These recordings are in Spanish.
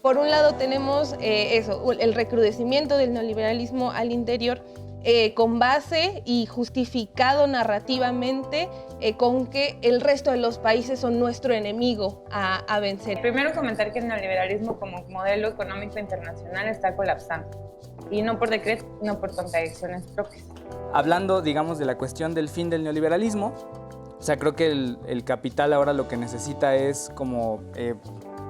por un lado tenemos el recrudecimiento del neoliberalismo al interior, con base y justificado narrativamente con que el resto de los países son nuestro enemigo a vencer. Primero comentar que el neoliberalismo como modelo económico internacional está colapsando, y no por decreto, sino por contradicciones propias. Hablando, digamos, de la cuestión del fin del neoliberalismo, o sea, creo que el capital ahora lo que necesita es como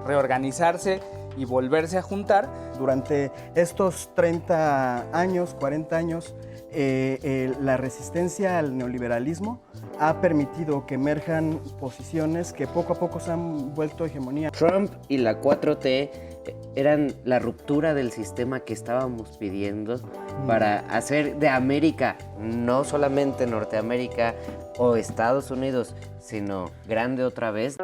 reorganizarse y volverse a juntar. Durante estos 30 años, 40 años, la resistencia al neoliberalismo ha permitido que emerjan posiciones que poco a poco se han vuelto hegemonía. Trump y la 4T eran la ruptura del sistema que estábamos pidiendo para hacer de América, no solamente Norteamérica o Estados Unidos, sino grande otra vez.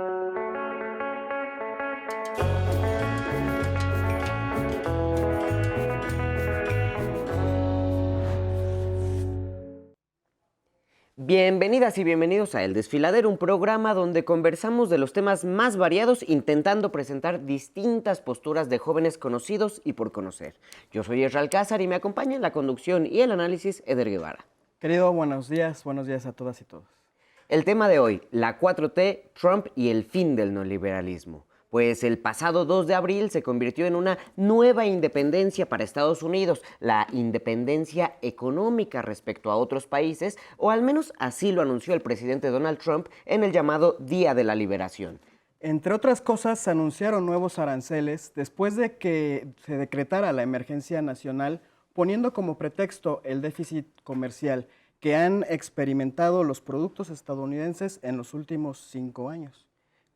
Bienvenidas y bienvenidos a El Desfiladero, un programa donde conversamos de los temas más variados, intentando presentar distintas posturas de jóvenes conocidos y por conocer. Yo soy Ezra Alcázar y me acompaña en la conducción y el análisis Eder Guevara. Querido, buenos días a todas y todos. El tema de hoy, la 4T, Trump y el fin del neoliberalismo. Pues el pasado 2 de abril se convirtió en una nueva independencia para Estados Unidos, la independencia económica respecto a otros países, o al menos así lo anunció el presidente Donald Trump en el llamado Día de la Liberación. Entre otras cosas, se anunciaron nuevos aranceles después de que se decretara la emergencia nacional, poniendo como pretexto el déficit comercial que han experimentado los productos estadounidenses en los últimos 5 años.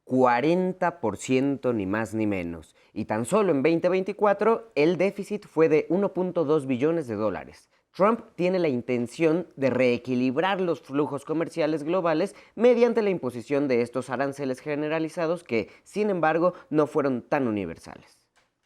40% ni más ni menos. Y tan solo en 2024 el déficit fue de 1.2 billones de dólares. Trump tiene la intención de reequilibrar los flujos comerciales globales mediante la imposición de estos aranceles generalizados que, sin embargo, no fueron tan universales.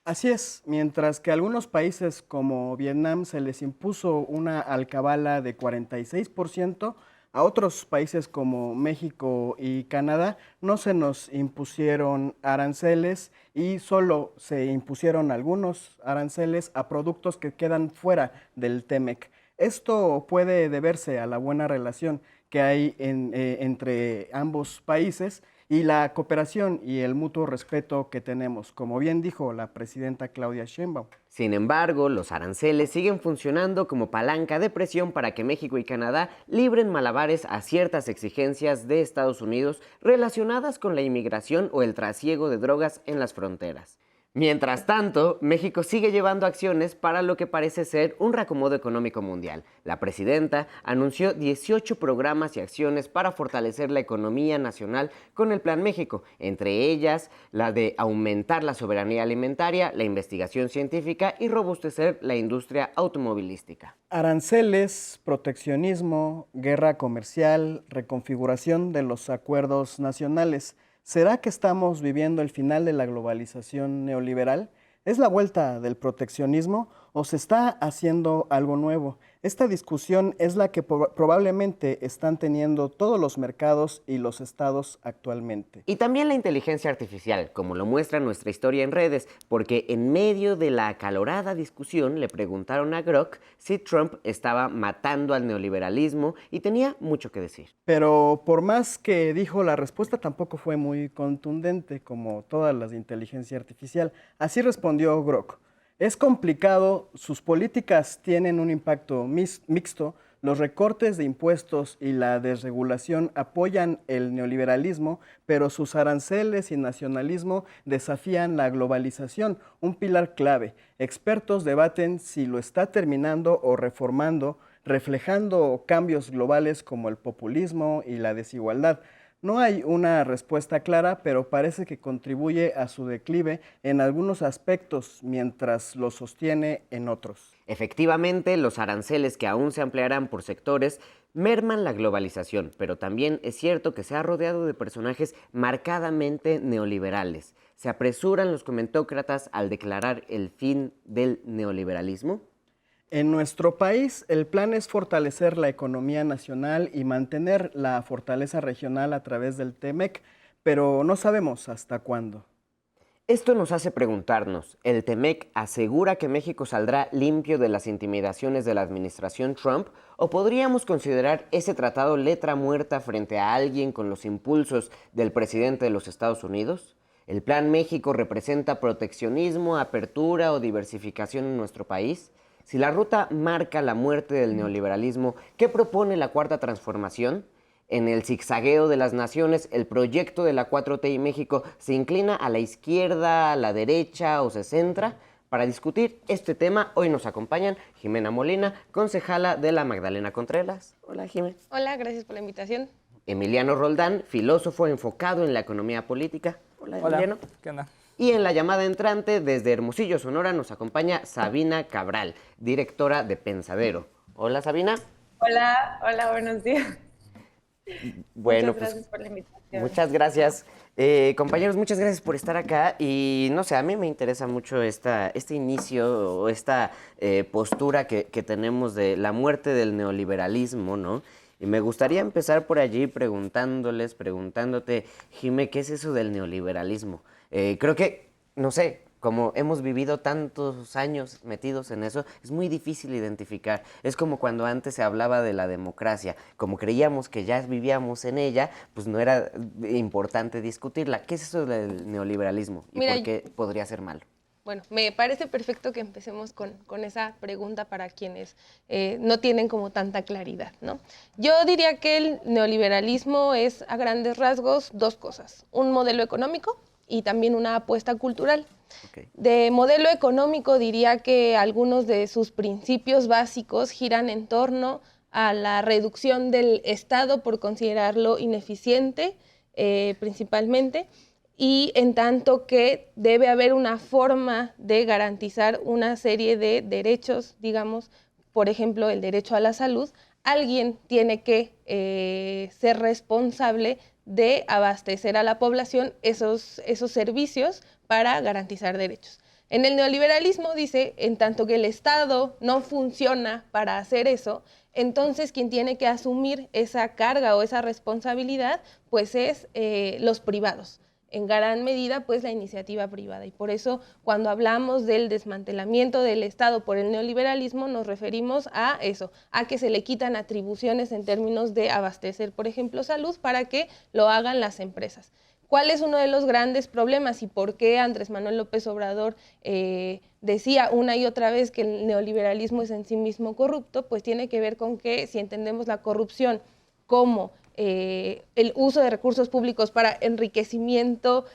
Así es, mientras que a algunos países como Vietnam se les impuso una alcabala de 46%, a otros países como México y Canadá no se nos impusieron aranceles y solo se impusieron algunos aranceles a productos que quedan fuera del TEMEC. Esto puede deberse a la buena relación que hay entre ambos países y la cooperación y el mutuo respeto que tenemos, como bien dijo la presidenta Claudia Sheinbaum. Sin embargo, los aranceles siguen funcionando como palanca de presión para que México y Canadá libren malabares a ciertas exigencias de Estados Unidos relacionadas con la inmigración o el trasiego de drogas en las fronteras. Mientras tanto, México sigue llevando acciones para lo que parece ser un reacomodo económico mundial. La presidenta anunció 18 programas y acciones para fortalecer la economía nacional con el Plan México, entre ellas la de aumentar la soberanía alimentaria, la investigación científica y robustecer la industria automovilística. Aranceles, proteccionismo, guerra comercial, reconfiguración de los acuerdos nacionales. ¿Será que estamos viviendo el final de la globalización neoliberal? ¿Es la vuelta del proteccionismo o se está haciendo algo nuevo? Esta discusión es la que probablemente están teniendo todos los mercados y los estados actualmente. Y también la inteligencia artificial, como lo muestra nuestra historia en redes, porque en medio de la acalorada discusión le preguntaron a Grok si Trump estaba matando al neoliberalismo y tenía mucho que decir. Pero por más que dijo, la respuesta tampoco fue muy contundente, como todas las de inteligencia artificial. Así respondió Grok. Es complicado, sus políticas tienen un impacto mixto, los recortes de impuestos y la desregulación apoyan el neoliberalismo, pero sus aranceles y nacionalismo desafían la globalización, un pilar clave. Expertos debaten si lo está terminando o reformando, reflejando cambios globales como el populismo y la desigualdad. No hay una respuesta clara, pero parece que contribuye a su declive en algunos aspectos, mientras lo sostiene en otros. Efectivamente, los aranceles que aún se ampliarán por sectores merman la globalización, pero también es cierto que se ha rodeado de personajes marcadamente neoliberales. ¿Se apresuran los comentócratas al declarar el fin del neoliberalismo? En nuestro país, el plan es fortalecer la economía nacional y mantener la fortaleza regional a través del TEMEC, pero no sabemos hasta cuándo. Esto nos hace preguntarnos, ¿el TEMEC asegura que México saldrá limpio de las intimidaciones de la administración Trump? ¿O podríamos considerar ese tratado letra muerta frente a alguien con los impulsos del presidente de los Estados Unidos? ¿El Plan México representa proteccionismo, apertura o diversificación en nuestro país? Si la ruta marca la muerte del neoliberalismo, ¿qué propone la Cuarta Transformación? En el zigzagueo de las naciones, el proyecto de la 4T y México se inclina a la izquierda, a la derecha o se centra. Para discutir este tema, hoy nos acompañan Jimena Molina, concejala de la Magdalena Contreras. Hola, Jimena. Hola, gracias por la invitación. Emiliano Roldán, filósofo enfocado en la economía política. Hola, Emiliano. ¿Qué onda? Y en la llamada entrante, desde Hermosillo, Sonora, nos acompaña Sabina Cabral, directora de Pensadero. Hola, Sabina. Hola, buenos días. Bueno, muchas gracias por la invitación. Muchas gracias. Compañeros, muchas gracias por estar acá. Y no sé, a mí me interesa mucho este inicio o esta postura que tenemos de la muerte del neoliberalismo, ¿no? Y me gustaría empezar por allí preguntándote, Jimé, ¿qué es eso del neoliberalismo? Creo que, no sé, como hemos vivido tantos años metidos en eso, es muy difícil identificar. Es como cuando antes se hablaba de la democracia. Como creíamos que ya vivíamos en ella, pues no era importante discutirla. ¿Qué es eso del neoliberalismo? ¿Y Mira, por qué podría ser malo? Bueno, me parece perfecto que empecemos con esa pregunta para quienes no tienen como tanta claridad, ¿no? Yo diría que el neoliberalismo es, a grandes rasgos, dos cosas. Un modelo económico y también una apuesta cultural. Okay. De modelo económico diría que algunos de sus principios básicos giran en torno a la reducción del Estado por considerarlo ineficiente, principalmente, y en tanto que debe haber una forma de garantizar una serie de derechos, digamos, por ejemplo, el derecho a la salud. Alguien tiene que ser responsable de abastecer a la población esos servicios para garantizar derechos. En el neoliberalismo dice, en tanto que el Estado no funciona para hacer eso, entonces quien tiene que asumir esa carga o esa responsabilidad, pues es los privados. En gran medida, pues la iniciativa privada. Y por eso, cuando hablamos del desmantelamiento del Estado por el neoliberalismo, nos referimos a eso, a que se le quitan atribuciones en términos de abastecer, por ejemplo, salud, para que lo hagan las empresas. ¿Cuál es uno de los grandes problemas y por qué Andrés Manuel López Obrador decía una y otra vez que el neoliberalismo es en sí mismo corrupto? Pues tiene que ver con que si entendemos la corrupción como el uso de recursos públicos para enriquecimiento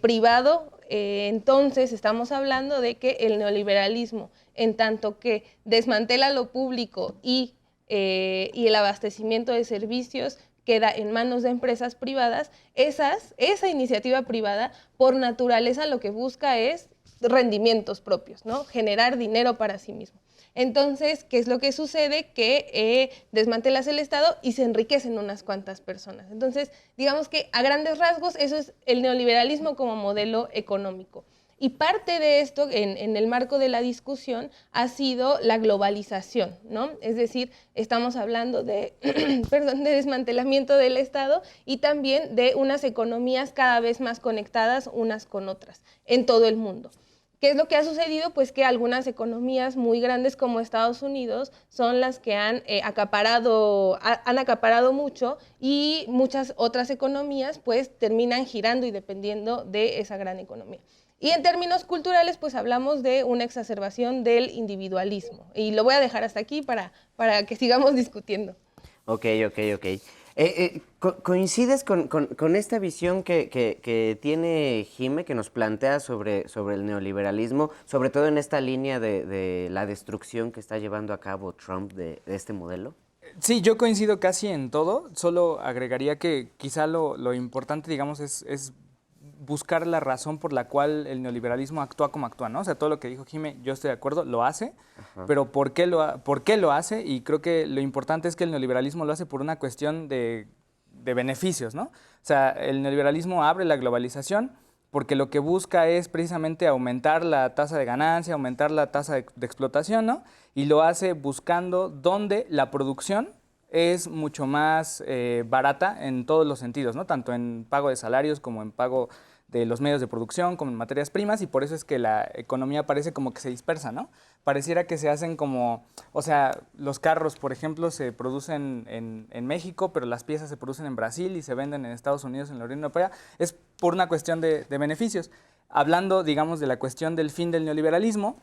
privado, entonces estamos hablando de que el neoliberalismo, en tanto que desmantela lo público y el abastecimiento de servicios queda en manos de empresas privadas, esa iniciativa privada por naturaleza lo que busca es rendimientos propios, ¿no? Generar dinero para sí mismo. Entonces, ¿qué es lo que sucede? Que desmantelas el Estado y se enriquecen unas cuantas personas. Entonces, digamos que a grandes rasgos eso es el neoliberalismo como modelo económico. Y parte de esto, en el marco de la discusión, ha sido la globalización, ¿no? Es decir, estamos hablando de, de desmantelamiento del Estado y también de unas economías cada vez más conectadas unas con otras en todo el mundo. ¿Qué es lo que ha sucedido? Pues que algunas economías muy grandes como Estados Unidos son las que han acaparado mucho y muchas otras economías pues terminan girando y dependiendo de esa gran economía. Y en términos culturales, pues hablamos de una exacerbación del individualismo. Y lo voy a dejar hasta aquí para que sigamos discutiendo. Ok. ¿Coincides con esta visión que tiene Jime, que nos plantea sobre el neoliberalismo, sobre todo en esta línea de la destrucción que está llevando a cabo Trump de este modelo? Sí, yo coincido casi en todo. Solo agregaría que quizá lo importante, digamos, es buscar la razón por la cual el neoliberalismo actúa como actúa, ¿no? O sea, todo lo que dijo Jime, yo estoy de acuerdo, lo hace, pero ¿por qué lo hace? Y creo que lo importante es que el neoliberalismo lo hace por una cuestión de beneficios, ¿no? O sea, el neoliberalismo abre la globalización porque lo que busca es precisamente aumentar la tasa de ganancia, aumentar la tasa de explotación, ¿no? Y lo hace buscando donde la producción es mucho más barata en todos los sentidos, ¿no? Tanto en pago de salarios como en pago de los medios de producción como en materias primas, y por eso es que la economía parece como que se dispersa, ¿no? Pareciera que se hacen como, o sea, los carros, por ejemplo, se producen en México, pero las piezas se producen en Brasil y se venden en Estados Unidos, en la Unión Europea. Es por una cuestión de beneficios. Hablando, digamos, de la cuestión del fin del neoliberalismo,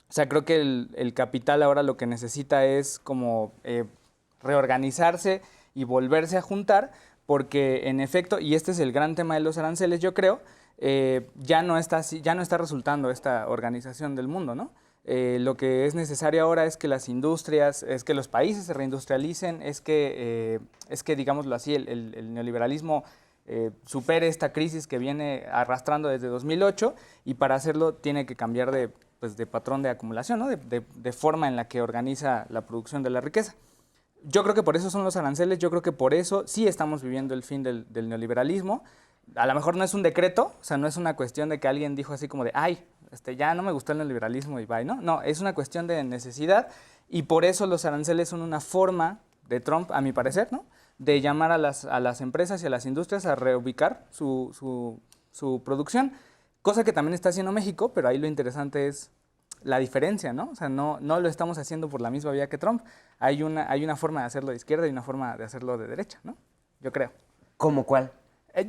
o sea, creo que el capital ahora lo que necesita es como reorganizarse y volverse a juntar, porque en efecto, y este es el gran tema de los aranceles, yo creo, ya no está resultando esta organización del mundo, ¿no? Lo que es necesario ahora es que las industrias, es que los países se reindustrialicen, es que digámoslo así, el neoliberalismo supere esta crisis que viene arrastrando desde 2008, y para hacerlo tiene que cambiar de patrón de acumulación, ¿no? de forma en la que organiza la producción de la riqueza. Yo creo que por eso son los aranceles, yo creo que por eso sí estamos viviendo el fin del neoliberalismo. A lo mejor no es un decreto, o sea, no es una cuestión de que alguien dijo así como de, ay, ya no me gustó el neoliberalismo y bye, ¿no? No, es una cuestión de necesidad, y por eso los aranceles son una forma de Trump, a mi parecer, ¿no? De llamar a las empresas y a las industrias a reubicar su producción, cosa que también está haciendo México, pero ahí lo interesante es la diferencia, ¿no? O sea, no lo estamos haciendo por la misma vía que Trump. Hay una forma de hacerlo de izquierda y una forma de hacerlo de derecha, ¿no? Yo creo. ¿Cómo cuál?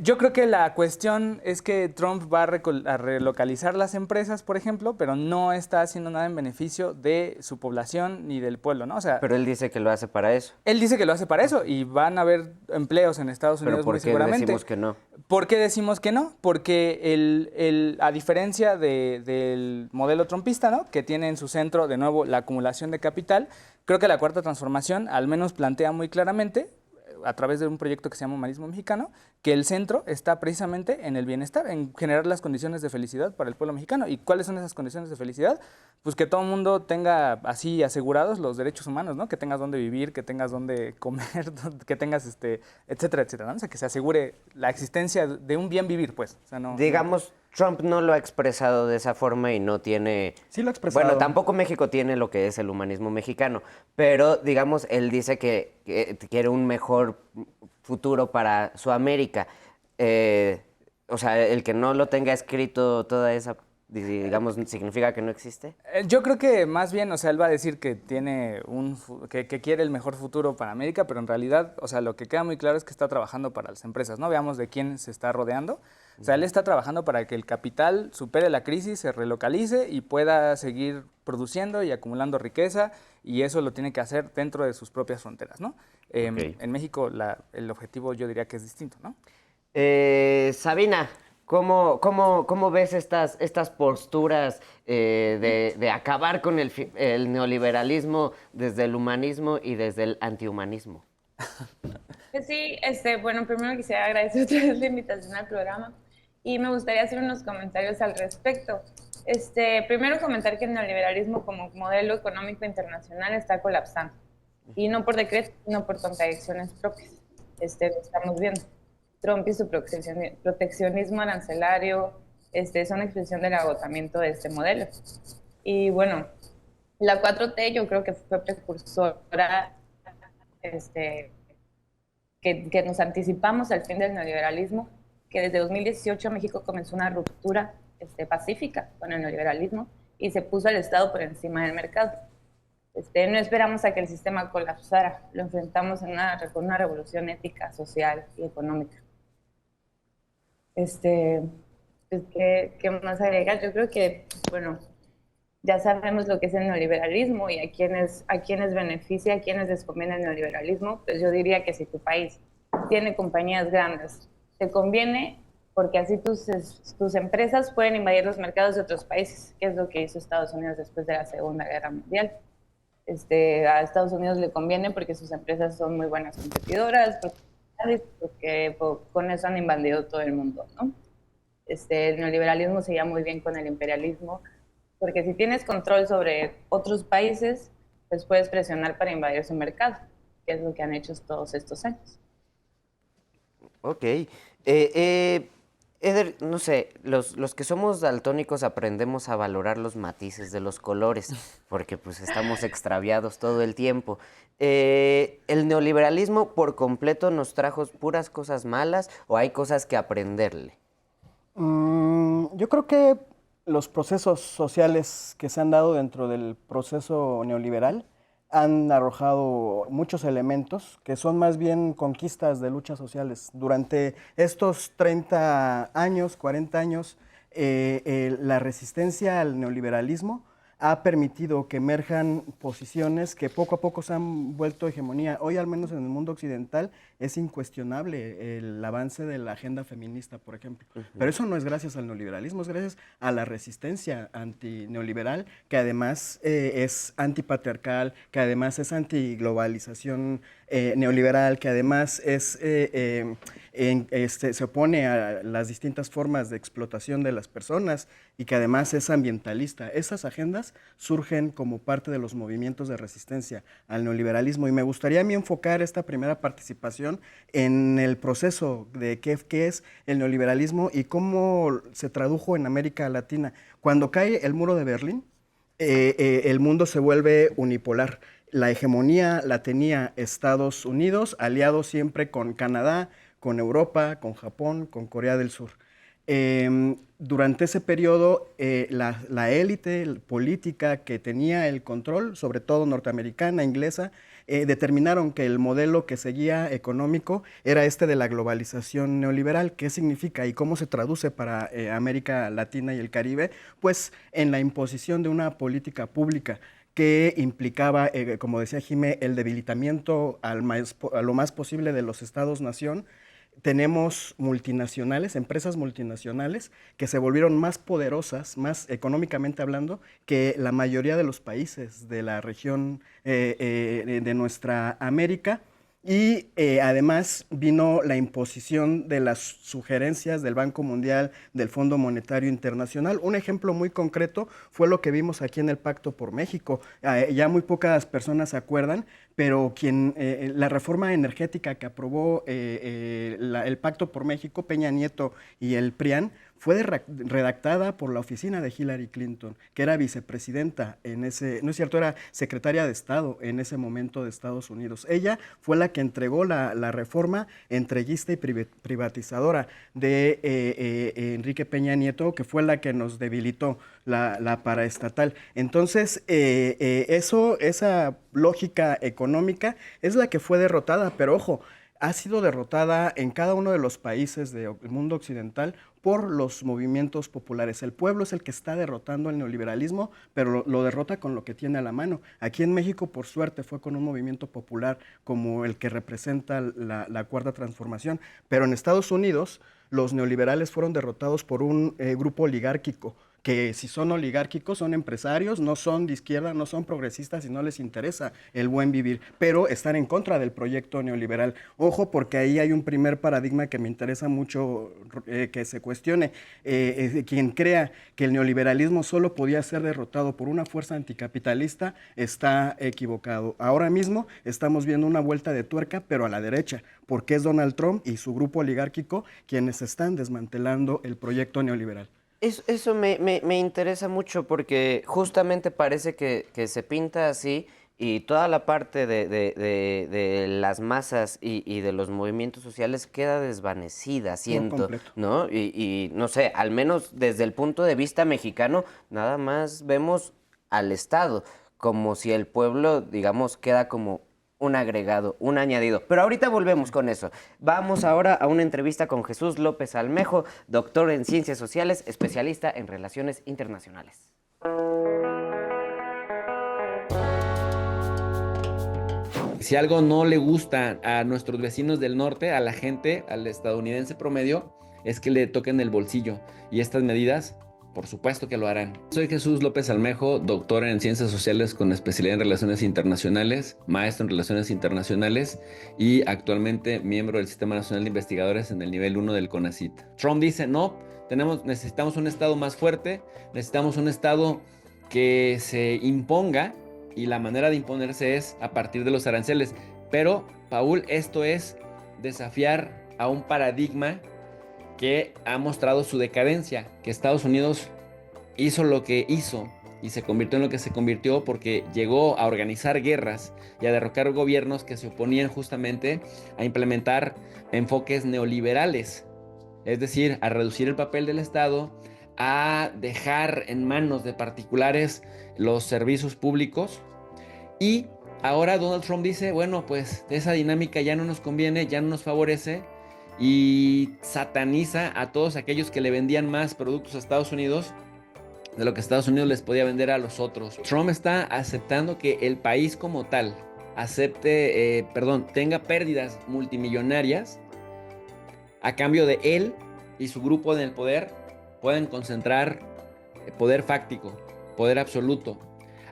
Yo creo que la cuestión es que Trump va a relocalizar las empresas, por ejemplo, pero no está haciendo nada en beneficio de su población ni del pueblo, ¿no? O sea, Pero él dice que lo hace para eso. él dice que lo hace para eso, y van a haber empleos en Estados ¿Pero Unidos por muy qué seguramente. decimos que no? ¿Por qué decimos que no? Porque a diferencia del modelo trumpista, ¿no? Que tiene en su centro, de nuevo, la acumulación de capital, creo que la Cuarta Transformación al menos plantea muy claramente, a través de un proyecto que se llama Humanismo Mexicano, que el centro está precisamente en el bienestar, en generar las condiciones de felicidad para el pueblo mexicano. ¿Y cuáles son esas condiciones de felicidad? Pues que todo el mundo tenga así asegurados los derechos humanos, ¿no? Que tengas dónde vivir, que tengas dónde comer, que tengas, etcétera, etcétera, ¿no? O sea, que se asegure la existencia de un bien vivir, pues. O sea, Digamos, Trump no lo ha expresado de esa forma y no tiene... Sí lo ha expresado. Bueno, tampoco México tiene lo que es el humanismo mexicano, pero digamos, él dice que quiere un mejor futuro para su América. O sea, el que no lo tenga escrito toda esa, digamos, ¿significa que no existe? Yo creo que más bien, o sea, él va a decir que tiene que quiere el mejor futuro para América, pero en realidad, o sea, lo que queda muy claro es que está trabajando para las empresas, ¿no? Veamos de quién se está rodeando. O sea, él está trabajando para que el capital supere la crisis, se relocalice y pueda seguir produciendo y acumulando riqueza, y eso lo tiene que hacer dentro de sus propias fronteras, ¿no? Ok. En México el objetivo yo diría que es distinto, ¿no? Sabina, ¿cómo ves estas posturas de acabar con el neoliberalismo desde el humanismo y desde el antihumanismo? Pues sí, bueno, primero quisiera agradecer otra vez la invitación al programa y me gustaría hacer unos comentarios al respecto. Primero comentar que el neoliberalismo como modelo económico internacional está colapsando, y no por decreto, sino por contradicciones propias. Lo estamos viendo. Trump y su proteccionismo arancelario son expresión del agotamiento de este modelo. Y bueno, la 4T yo creo que fue precursora, que nos anticipamos al fin del neoliberalismo, que desde 2018 México comenzó una ruptura pacífica con el neoliberalismo y se puso al Estado por encima del mercado. No esperamos a que el sistema colapsara, lo enfrentamos con una revolución ética, social y económica. ¿Qué más agregar? Yo creo que, bueno, ya sabemos lo que es el neoliberalismo y a quiénes beneficia, a quiénes les conviene el neoliberalismo. Pues yo diría que si tu país tiene compañías grandes, te conviene porque así tus empresas pueden invadir los mercados de otros países, que es lo que hizo Estados Unidos después de la Segunda Guerra Mundial. A Estados Unidos le conviene porque sus empresas son muy buenas competidoras, porque con eso han invadido todo el mundo, ¿no? El neoliberalismo se lleva muy bien con el imperialismo, porque si tienes control sobre otros países, pues puedes presionar para invadir su mercado, que es lo que han hecho todos estos años. Ok. Eder, no sé, los que somos daltónicos aprendemos a valorar los matices de los colores, porque pues estamos extraviados todo el tiempo. ¿El neoliberalismo por completo nos trajo puras cosas malas o hay cosas que aprenderle? Yo creo que los procesos sociales que se han dado dentro del proceso neoliberal han arrojado muchos elementos que son más bien conquistas de luchas sociales. Durante estos 30 años, 40 años, la resistencia al neoliberalismo ha permitido que emerjan posiciones que poco a poco se han vuelto hegemonía. Hoy, al menos en el mundo occidental, es incuestionable el avance de la agenda feminista, por ejemplo. Pero eso no es gracias al neoliberalismo, es gracias a la resistencia antineoliberal, que además es antipatriarcal, que además es antiglobalización neoliberal, que además es, se opone a las distintas formas de explotación de las personas y que además es ambientalista. Esas agendas surgen como parte de los movimientos de resistencia al neoliberalismo y me gustaría a mí enfocar esta primera participación en el proceso de qué es el neoliberalismo y cómo se tradujo en América Latina. Cuando cae el muro de Berlín, el mundo se vuelve unipolar. La hegemonía la tenía Estados Unidos, aliado siempre con Canadá, con Europa, con Japón, con Corea del Sur. Durante ese periodo, la élite política que tenía el control, sobre todo norteamericana, inglesa, determinaron que el modelo que seguía económico era este de la globalización neoliberal. ¿Qué significa y cómo se traduce para América Latina y el Caribe? Pues en la imposición de una política pública que implicaba, como decía Jimé, el debilitamiento a lo más posible de los estados-nación. Tenemos multinacionales, empresas multinacionales que se volvieron más poderosas, más económicamente hablando, que la mayoría de los países de la región de nuestra América. Y además vino la imposición de las sugerencias del Banco Mundial, del Fondo Monetario Internacional. Un ejemplo muy concreto fue lo que vimos aquí en el Pacto por México. Ya muy pocas personas se acuerdan, pero la reforma energética que aprobó el Pacto por México, Peña Nieto y el PRIAN, fue redactada por la oficina de Hillary Clinton, que era vicepresidenta no es cierto, era secretaria de Estado en ese momento de Estados Unidos. Ella fue la que entregó la reforma entreguista y privatizadora de Enrique Peña Nieto, que fue la que nos debilitó la paraestatal. Entonces, esa lógica económica es la que fue derrotada, pero ojo, ha sido derrotada en cada uno de los países del mundo occidental por los movimientos populares. El pueblo es el que está derrotando el neoliberalismo, pero lo derrota con lo que tiene a la mano. Aquí en México, por suerte, fue con un movimiento popular como el que representa la Cuarta Transformación, pero en Estados Unidos los neoliberales fueron derrotados por un grupo oligárquico, que si son oligárquicos son empresarios, no son de izquierda, no son progresistas y no les interesa el buen vivir, pero están en contra del proyecto neoliberal. Ojo, porque ahí hay un primer paradigma que me interesa mucho que se cuestione. Quien crea que el neoliberalismo solo podía ser derrotado por una fuerza anticapitalista está equivocado. Ahora mismo estamos viendo una vuelta de tuerca, pero a la derecha, porque es Donald Trump y su grupo oligárquico quienes están desmantelando el proyecto neoliberal. Eso me interesa mucho porque justamente parece que se pinta así y toda la parte de las masas y de los movimientos sociales queda desvanecida, siento, ¿no? Y no sé, al menos desde el punto de vista mexicano, nada más vemos al Estado, como si el pueblo, digamos, queda como un agregado, un añadido. Pero ahorita volvemos con eso. Vamos ahora a una entrevista con Jesús López Almejo, doctor en Ciencias Sociales, especialista en Relaciones Internacionales. Si algo no le gusta a nuestros vecinos del norte, a la gente, al estadounidense promedio, es que le toquen el bolsillo. Y estas medidas, por supuesto que lo harán. Soy Jesús López Almejo, doctor en Ciencias Sociales con especialidad en Relaciones Internacionales, maestro en Relaciones Internacionales y actualmente miembro del Sistema Nacional de Investigadores en el nivel 1 del CONACYT. Trump dice, no, necesitamos un Estado más fuerte, necesitamos un Estado que se imponga y la manera de imponerse es a partir de los aranceles. Pero, Paul, esto es desafiar a un paradigma que ha mostrado su decadencia, que Estados Unidos hizo lo que hizo y se convirtió en lo que se convirtió porque llegó a organizar guerras y a derrocar gobiernos que se oponían justamente a implementar enfoques neoliberales. es decir, a reducir el papel del Estado, a dejar en manos de particulares los servicios públicos. Y ahora Donald Trump dice, bueno, pues esa dinámica ya no nos conviene, ya no nos favorece, y sataniza a todos aquellos que le vendían más productos a Estados Unidos de lo que Estados Unidos les podía vender a los otros. Trump está aceptando que el país como tal tenga pérdidas multimillonarias a cambio de él y su grupo en el poder pueden concentrar poder fáctico, poder absoluto.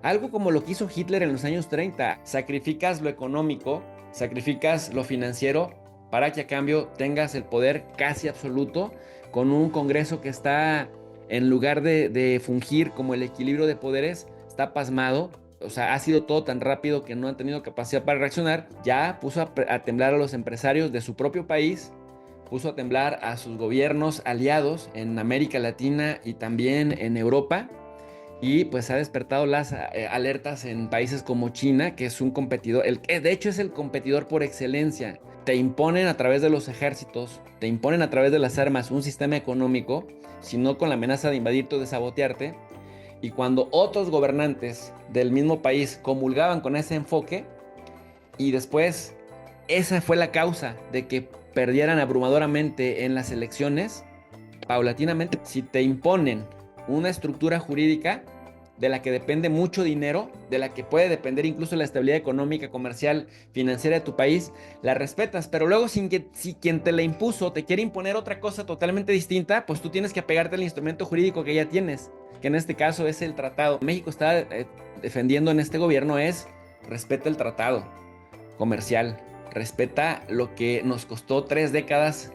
Algo como lo que hizo Hitler en los años 30. Sacrificas lo económico, sacrificas lo financiero para que a cambio tengas el poder casi absoluto, con un Congreso que está, en lugar de fungir como el equilibrio de poderes, está pasmado. O sea, ha sido todo tan rápido que no han tenido capacidad para reaccionar. Ya puso a temblar a los empresarios de su propio país, puso a temblar a sus gobiernos aliados en América Latina y también en Europa. Y pues ha despertado las alertas en países como China, que es un competidor, de hecho es el competidor por excelencia. Te imponen a través de los ejércitos, te imponen a través de las armas un sistema económico, sino con la amenaza de invadirte o de sabotearte. Y cuando otros gobernantes del mismo país comulgaban con ese enfoque, y después esa fue la causa de que perdieran abrumadoramente en las elecciones, paulatinamente, si te imponen una estructura jurídica de la que depende mucho dinero, de la que puede depender incluso la estabilidad económica, comercial, financiera de tu país, la respetas, pero luego si quien te la impuso te quiere imponer otra cosa totalmente distinta, pues tú tienes que apegarte al instrumento jurídico que ya tienes, que en este caso es el tratado. México está defendiendo en este gobierno es respeta el tratado comercial, respeta lo que nos costó 3 décadas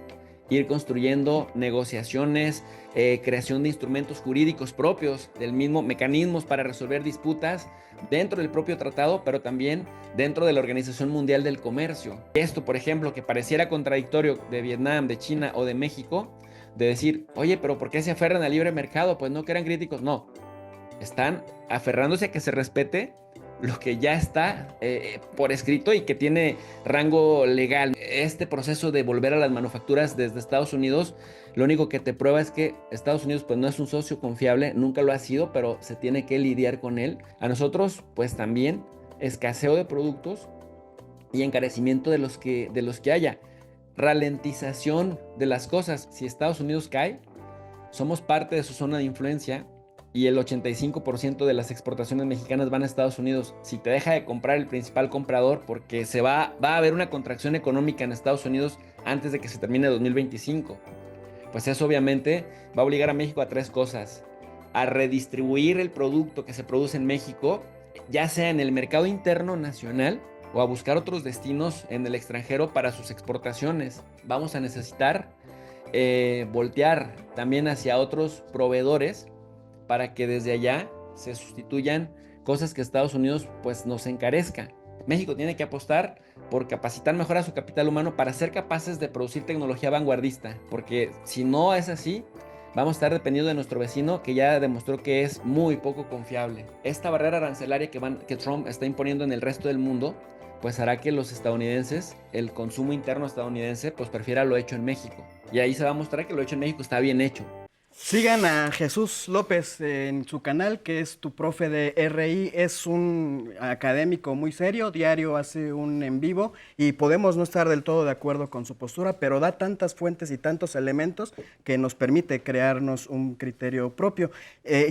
ir construyendo, negociaciones, creación de instrumentos jurídicos propios del mismo, mecanismos para resolver disputas dentro del propio tratado, pero también dentro de la Organización Mundial del Comercio. Esto, por ejemplo, que pareciera contradictorio de Vietnam, de China o de México, de decir, oye, pero ¿por qué se aferran al libre mercado? Pues no que eran críticos. No, están aferrándose a que se respete lo que ya está por escrito y que tiene rango legal. Este proceso de volver a las manufacturas desde Estados Unidos, lo único que te prueba es que Estados Unidos pues no es un socio confiable, nunca lo ha sido, pero se tiene que lidiar con él. A nosotros pues también escaseo de productos y encarecimiento de los que haya. Ralentización de las cosas. Si Estados Unidos cae, somos parte de su zona de influencia, y el 85% de las exportaciones mexicanas van a Estados Unidos. Si te deja de comprar el principal comprador, porque va a haber una contracción económica en Estados Unidos antes de que se termine 2025, pues eso obviamente va a obligar a México a 3 cosas: a redistribuir el producto que se produce en México, ya sea en el mercado interno nacional o a buscar otros destinos en el extranjero para sus exportaciones. Vamos a necesitar voltear también hacia otros proveedores para que desde allá se sustituyan cosas que Estados Unidos pues nos encarezca. México tiene que apostar por capacitar mejor a su capital humano para ser capaces de producir tecnología vanguardista, porque si no es así, vamos a estar dependiendo de nuestro vecino, que ya demostró que es muy poco confiable. Esta barrera arancelaria que Trump está imponiendo en el resto del mundo, pues hará que los estadounidenses, el consumo interno estadounidense, pues prefiera lo hecho en México. Y ahí se va a mostrar que lo hecho en México está bien hecho. Sigan a Jesús López en su canal, que es Tu Profe de RI. Es un académico muy serio, diario hace un en vivo y podemos no estar del todo de acuerdo con su postura, pero da tantas fuentes y tantos elementos que nos permite crearnos un criterio propio.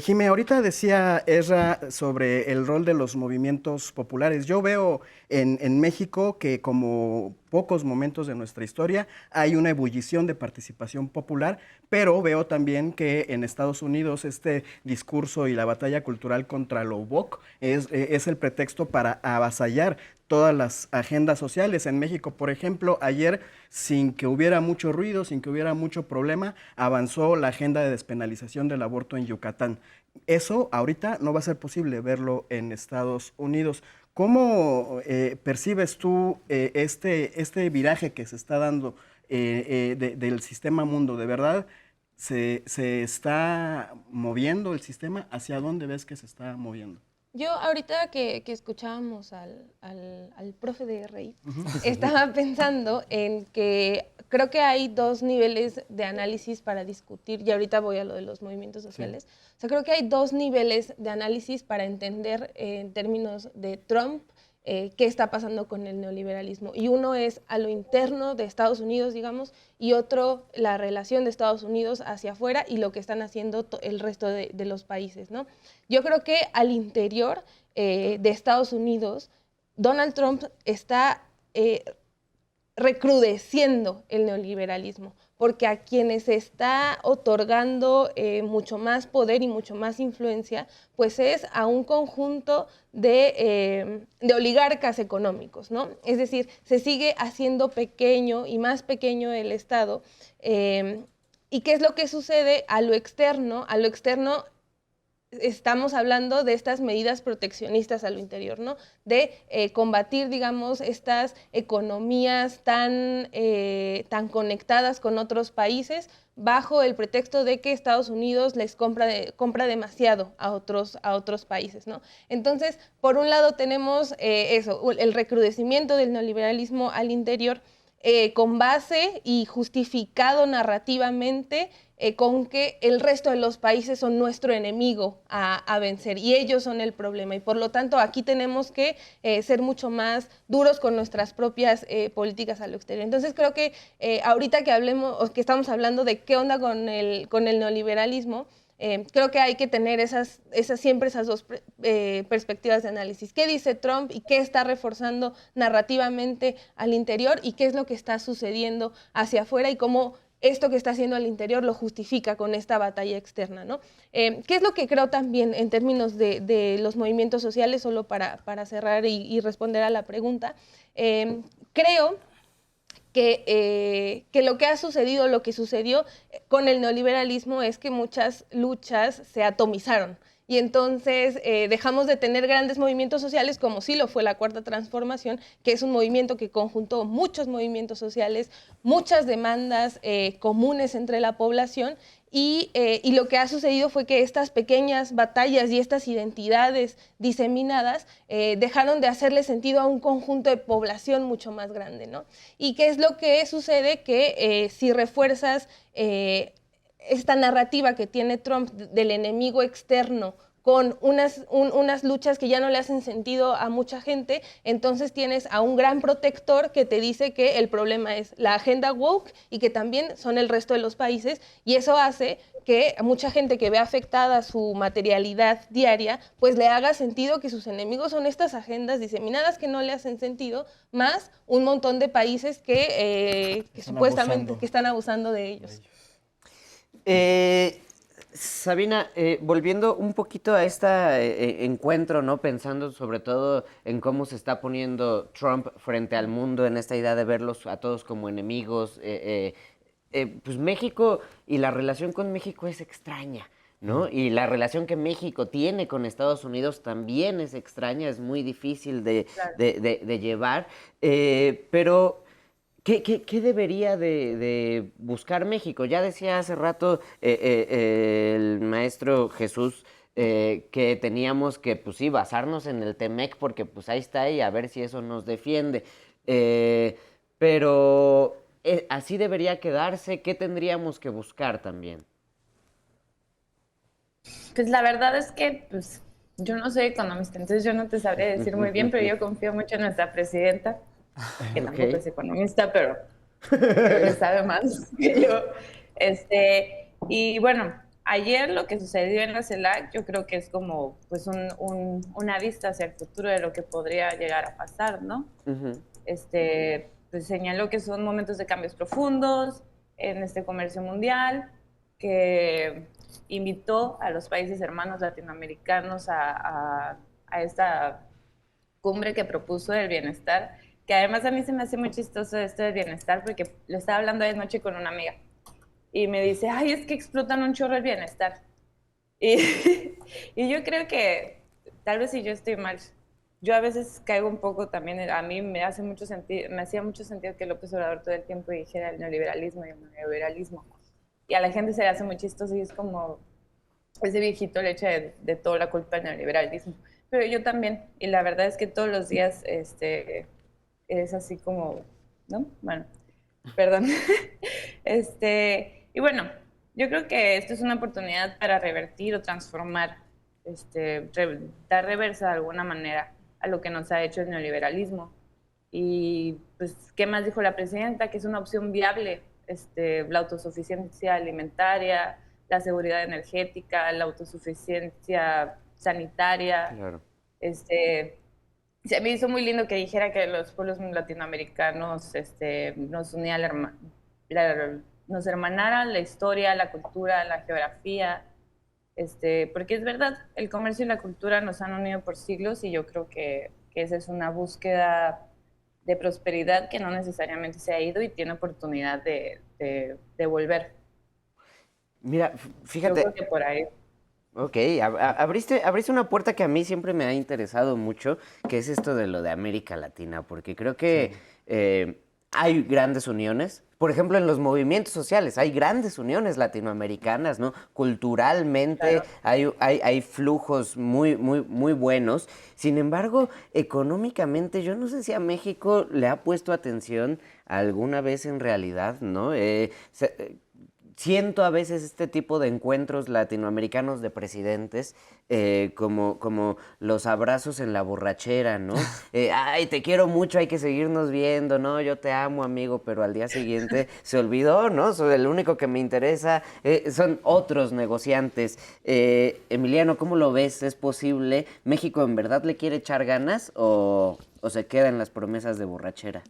Jimé, ahorita decía Ezra sobre el rol de los movimientos populares. Yo veo en México que, como pocos momentos de nuestra historia, hay una ebullición de participación popular, pero veo también que en Estados Unidos este discurso y la batalla cultural contra lo woke es el pretexto para avasallar todas las agendas sociales. En México, por ejemplo, ayer, sin que hubiera mucho ruido, sin que hubiera mucho problema, avanzó la agenda de despenalización del aborto en Yucatán. Eso ahorita no va a ser posible verlo en Estados Unidos. ¿Cómo percibes tú este viraje que se está dando del sistema mundo? ¿De verdad se está moviendo el sistema? ¿Hacia dónde ves que se está moviendo? Yo ahorita que escuchábamos al profe de RI, estaba pensando en que creo que hay dos niveles de análisis para discutir, y ahorita voy a lo de los movimientos sociales. Sí. O sea, creo que hay dos niveles de análisis para entender en términos de Trump qué está pasando con el neoliberalismo. Y uno es a lo interno de Estados Unidos, digamos, y otro la relación de Estados Unidos hacia afuera y lo que están haciendo el resto de los países, ¿no? Yo creo que al interior de Estados Unidos, Donald Trump está recrudeciendo el neoliberalismo, porque a quienes está otorgando mucho más poder y mucho más influencia, pues es a un conjunto de oligarcas económicos, ¿no? Es decir, se sigue haciendo pequeño y más pequeño el Estado. ¿Y qué es lo que sucede a lo externo? A lo externo estamos hablando de estas medidas proteccionistas a lo interior, ¿no? De combatir, digamos, estas economías tan conectadas con otros países bajo el pretexto de que Estados Unidos les compra demasiado a otros países, ¿no? Entonces, por un lado tenemos el recrudecimiento del neoliberalismo al interior, con base y justificado narrativamente con que el resto de los países son nuestro enemigo a vencer y ellos son el problema. Y por lo tanto, aquí tenemos que ser mucho más duros con nuestras propias políticas a lo exterior. Entonces, creo que ahorita que hablemos, o que estamos hablando de qué onda con el neoliberalismo, creo que hay que tener siempre esas dos perspectivas de análisis. ¿Qué dice Trump y qué está reforzando narrativamente al interior y qué es lo que está sucediendo hacia afuera y cómo esto que está haciendo al interior lo justifica con esta batalla externa, ¿no? ¿Qué es lo que creo también en términos de los movimientos sociales, solo para cerrar y responder a la pregunta? Creo que lo que ha sucedido, lo que sucedió con el neoliberalismo es que muchas luchas se atomizaron. Y entonces dejamos de tener grandes movimientos sociales, como sí lo fue la Cuarta Transformación, que es un movimiento que conjuntó muchos movimientos sociales, muchas demandas comunes entre la población, y lo que ha sucedido fue que estas pequeñas batallas y estas identidades diseminadas dejaron de hacerle sentido a un conjunto de población mucho más grande, ¿no? ¿Y qué es lo que sucede? Que si refuerzas esta narrativa que tiene Trump del enemigo externo con unas luchas que ya no le hacen sentido a mucha gente, entonces tienes a un gran protector que te dice que el problema es la agenda woke y que también son el resto de los países, y eso hace que a mucha gente que ve afectada su materialidad diaria, pues le haga sentido que sus enemigos son estas agendas diseminadas que no le hacen sentido, más un montón de países que supuestamente están abusando de ellos. Sabina, volviendo un poquito a este encuentro, ¿no? Pensando sobre todo en cómo se está poniendo Trump frente al mundo, en esta idea de verlos a todos como enemigos, pues México y la relación con México es extraña, ¿no? Y la relación que México tiene con Estados Unidos también es extraña, es muy difícil de llevar, pero ¿qué debería de buscar México? Ya decía hace rato el maestro Jesús que teníamos que, pues sí, basarnos en el Temec porque pues ahí está y a ver si eso nos defiende. Pero así debería quedarse. ¿Qué tendríamos que buscar también? Pues la verdad es que pues, yo no soy economista, entonces yo no te sabría decir muy bien, pero yo confío mucho en nuestra presidenta, que tampoco es economista, pero sabe más que yo. Y bueno, ayer lo que sucedió en la CELAC yo creo que es como pues una vista hacia el futuro de lo que podría llegar a pasar, ¿no? Pues señaló que son momentos de cambios profundos en este comercio mundial, que invitó a los países hermanos latinoamericanos a esta cumbre que propuso del bienestar, que además a mí se me hace muy chistoso esto del bienestar, porque lo estaba hablando anoche con una amiga, y me dice, ay, es que explotan un chorro el bienestar. Y yo creo que, tal vez si yo estoy mal, yo a veces caigo un poco también, a mí me hacía mucho sentido que López Obrador todo el tiempo dijera el neoliberalismo y el neoliberalismo. Y a la gente se le hace muy chistoso y es como, ese viejito le echa de toda la culpa al neoliberalismo. Pero yo también, y la verdad es que todos los días es así como, ¿no? Bueno, perdón. Y bueno, yo creo que esto es una oportunidad para revertir o transformar, dar reversa de alguna manera a lo que nos ha hecho el neoliberalismo. Y pues, ¿qué más dijo la presidenta? Que es una opción viable, la autosuficiencia alimentaria, la seguridad energética, la autosuficiencia sanitaria. Claro. Se me hizo muy lindo que dijera que los pueblos latinoamericanos nos unía nos hermanara la historia, la cultura, la geografía, porque es verdad, el comercio y la cultura nos han unido por siglos y yo creo que esa es una búsqueda de prosperidad que no necesariamente se ha ido y tiene oportunidad de volver. Mira, Yo fíjate. creo que por ahí. Ok, abriste una puerta que a mí siempre me ha interesado mucho, que es esto de lo de América Latina, porque creo que hay grandes uniones. Por ejemplo, en los movimientos sociales hay grandes uniones latinoamericanas, ¿no? Culturalmente Claro. hay flujos muy buenos. Sin embargo, económicamente, yo no sé si a México le ha puesto atención alguna vez en realidad, ¿no? Siento a veces este tipo de encuentros latinoamericanos de presidentes como los abrazos en la borrachera, ¿no? Ay, te quiero mucho, hay que seguirnos viendo, ¿no? Yo te amo, amigo, pero al día siguiente se olvidó, ¿no? El único que me interesa son otros negociantes. Emiliano, ¿cómo lo ves? ¿Es posible? ¿México en verdad le quiere echar ganas o se queda en las promesas de borrachera?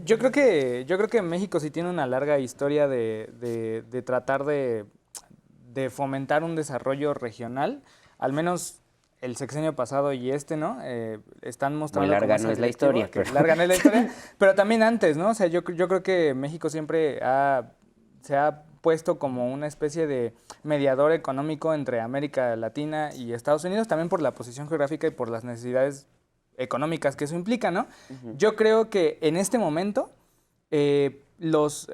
Yo creo que México sí tiene una larga historia de tratar de fomentar un desarrollo regional. Al menos el sexenio pasado y ¿no? Están mostrando... Muy larga como no es la historia. Pero... Larga no es la historia, pero también antes, ¿no? O sea, yo creo que México siempre se ha puesto como una especie de mediador económico entre América Latina y Estados Unidos, también por la posición geográfica y por las necesidades económicas que eso implica, ¿no? Yo creo que en este momento digamos,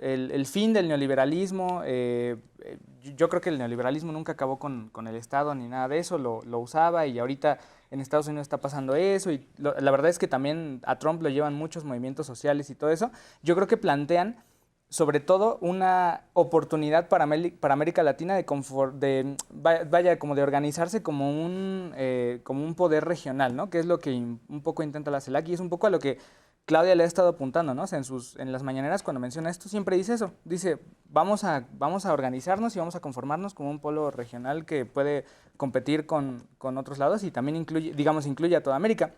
el fin del neoliberalismo, yo creo que el neoliberalismo nunca acabó con el Estado ni nada de eso, lo usaba y ahorita en Estados Unidos está pasando eso y la verdad es que también a Trump lo llevan muchos movimientos sociales y todo eso. Yo creo que plantean sobre todo una oportunidad para América Latina vaya, como de organizarse como un poder regional, ¿no? Que es lo que un poco intenta la CELAC y es un poco a lo que Claudia le ha estado apuntando, ¿no? O sea, en las mañaneras cuando menciona esto siempre dice eso, dice vamos a organizarnos y vamos a conformarnos como un polo regional que puede competir con otros lados y también incluye a toda América.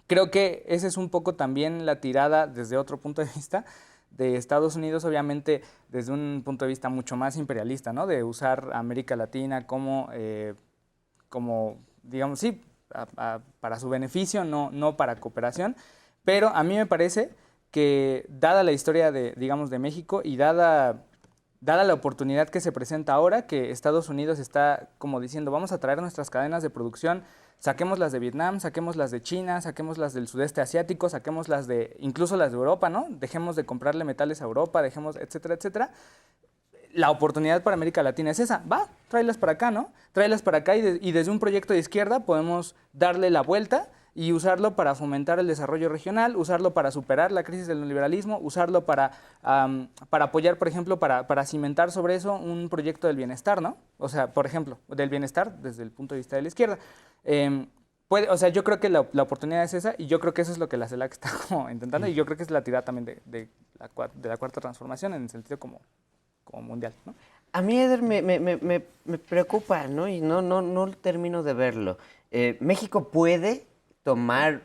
Creo que esa es un poco también la tirada desde otro punto de vista de Estados Unidos, obviamente desde un punto de vista mucho más imperialista, ¿no? De usar América Latina como digamos, sí, para su beneficio, no para cooperación. Pero a mí me parece que, dada la historia digamos, de México y dada la oportunidad que se presenta ahora, que Estados Unidos está como diciendo, vamos a traer nuestras cadenas de producción, saquemos las de Vietnam, saquemos las de China, saquemos las del sudeste asiático, saquemos incluso las de Europa, ¿no? Dejemos de comprarle metales a Europa, etcétera, etcétera. La oportunidad para América Latina es esa. Tráelas para acá, ¿no? Tráelas para acá y desde un proyecto de izquierda podemos darle la vuelta y usarlo para fomentar el desarrollo regional, usarlo para superar la crisis del neoliberalismo, usarlo para apoyar, por ejemplo, para cimentar sobre eso un proyecto del bienestar, ¿no? O sea, por ejemplo, del bienestar desde el punto de vista de la izquierda. O sea, yo creo que la oportunidad es esa y yo creo que eso es lo que la CELAC está como intentando y yo creo que es la tirada también de la cuarta transformación en el sentido como mundial, ¿no? A mí, Eder, me preocupa, ¿no? Y no termino de verlo. México puede tomar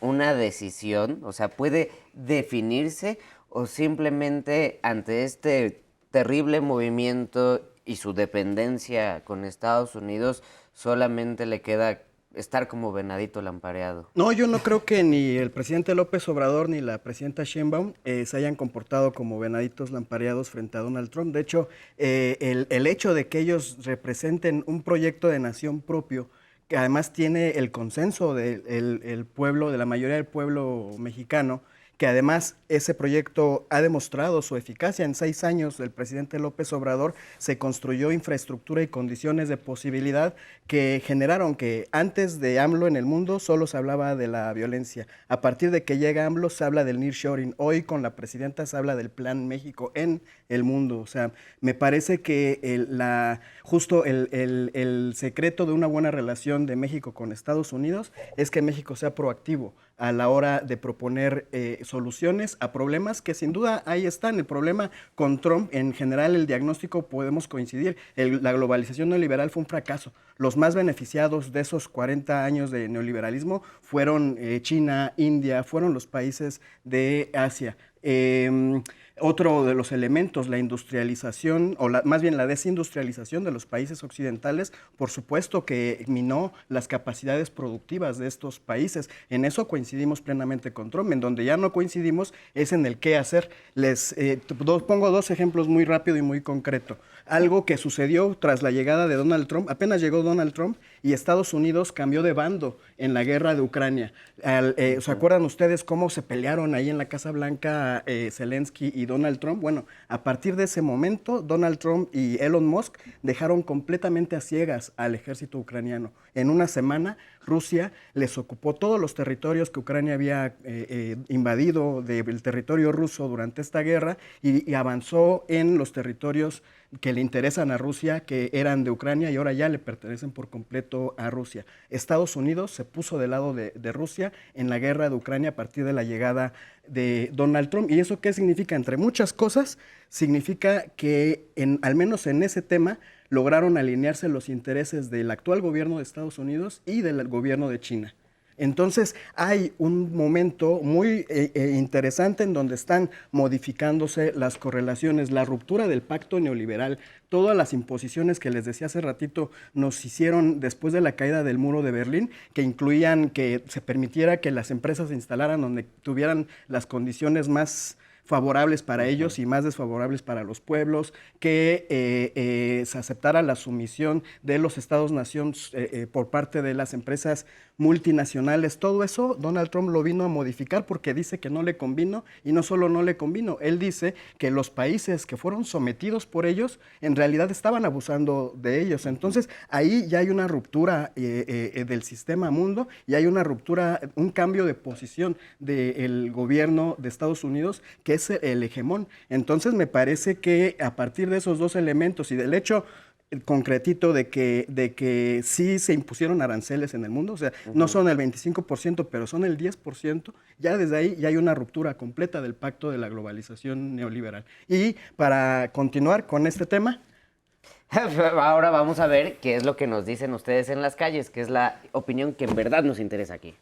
una decisión, o sea, puede definirse o simplemente ante este terrible movimiento y su dependencia con Estados Unidos solamente le queda estar como venadito lampareado. No, yo no creo que ni el presidente López Obrador ni la presidenta Sheinbaum se hayan comportado como venaditos lampareados frente a Donald Trump. De hecho, el hecho de que ellos representen un proyecto de nación propio, que además tiene el consenso del pueblo, de la mayoría del pueblo mexicano, que además ese proyecto ha demostrado su eficacia. En 6 años del presidente López Obrador se construyó infraestructura y condiciones de posibilidad que generaron que antes de AMLO en el mundo solo se hablaba de la violencia. A partir de que llega AMLO se habla del nearshoring. Hoy con la presidenta se habla del Plan México en el mundo. O sea, me parece que justo el secreto de una buena relación de México con Estados Unidos es que México sea proactivo a la hora de proponer soluciones a problemas que sin duda ahí están. El problema con Trump, en general el diagnóstico podemos coincidir, la globalización neoliberal fue un fracaso. Los más beneficiados de esos 40 años de neoliberalismo fueron China, India, fueron los países de Asia. Otro de los elementos, la industrialización, más bien la desindustrialización de los países occidentales, por supuesto que minó las capacidades productivas de estos países. En eso coincidimos plenamente con Trump. En donde ya no coincidimos es en el qué hacer. Pongo 2 ejemplos muy rápido y muy concreto. Algo que sucedió tras la llegada de Donald Trump, apenas llegó Donald Trump y Estados Unidos cambió de bando en la guerra de Ucrania. ¿Se acuerdan ustedes cómo se pelearon ahí en la Casa Blanca Zelensky y Donald Trump? Bueno, a partir de ese momento, Donald Trump y Elon Musk dejaron completamente a ciegas al ejército ucraniano. En una semana, Rusia les ocupó todos los territorios que Ucrania había invadido del territorio ruso durante esta guerra y avanzó en los territorios que le interesan a Rusia, que eran de Ucrania y ahora ya le pertenecen por completo a Rusia. Estados Unidos se puso del lado de Rusia en la guerra de Ucrania a partir de la llegada de Donald Trump. ¿Y eso qué significa? Entre muchas cosas, significa que al menos en ese tema lograron alinearse los intereses del actual gobierno de Estados Unidos y del gobierno de China. Entonces hay un momento muy interesante en donde están modificándose las correlaciones, la ruptura del pacto neoliberal, todas las imposiciones que les decía hace ratito nos hicieron después de la caída del muro de Berlín, que incluían que se permitiera que las empresas se instalaran donde tuvieran las condiciones más favorables para ellos y más desfavorables para los pueblos, que se aceptara la sumisión de los Estados-nación por parte de las empresas multinacionales. Todo eso Donald Trump lo vino a modificar porque dice que no le convino, y no solo no le convino, él dice que los países que fueron sometidos por ellos en realidad estaban abusando de ellos. Entonces ahí ya hay una ruptura del sistema mundo y hay una ruptura, un cambio de posición del gobierno de Estados Unidos, que es el hegemón. Entonces me parece que a partir de esos 2 elementos y del hecho concretito de que sí se impusieron aranceles en el mundo, o sea, no son el 25%, pero son el 10%, ya desde ahí ya hay una ruptura completa del pacto de la globalización neoliberal. Y para continuar con este tema, ahora vamos a ver qué es lo que nos dicen ustedes en las calles, que es la opinión que en verdad nos interesa aquí.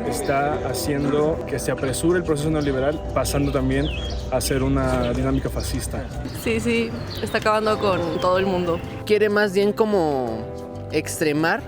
Está haciendo que se apresure el proceso neoliberal, pasando también a ser una dinámica fascista. Sí, está acabando con todo el mundo. Quiere más bien como extremar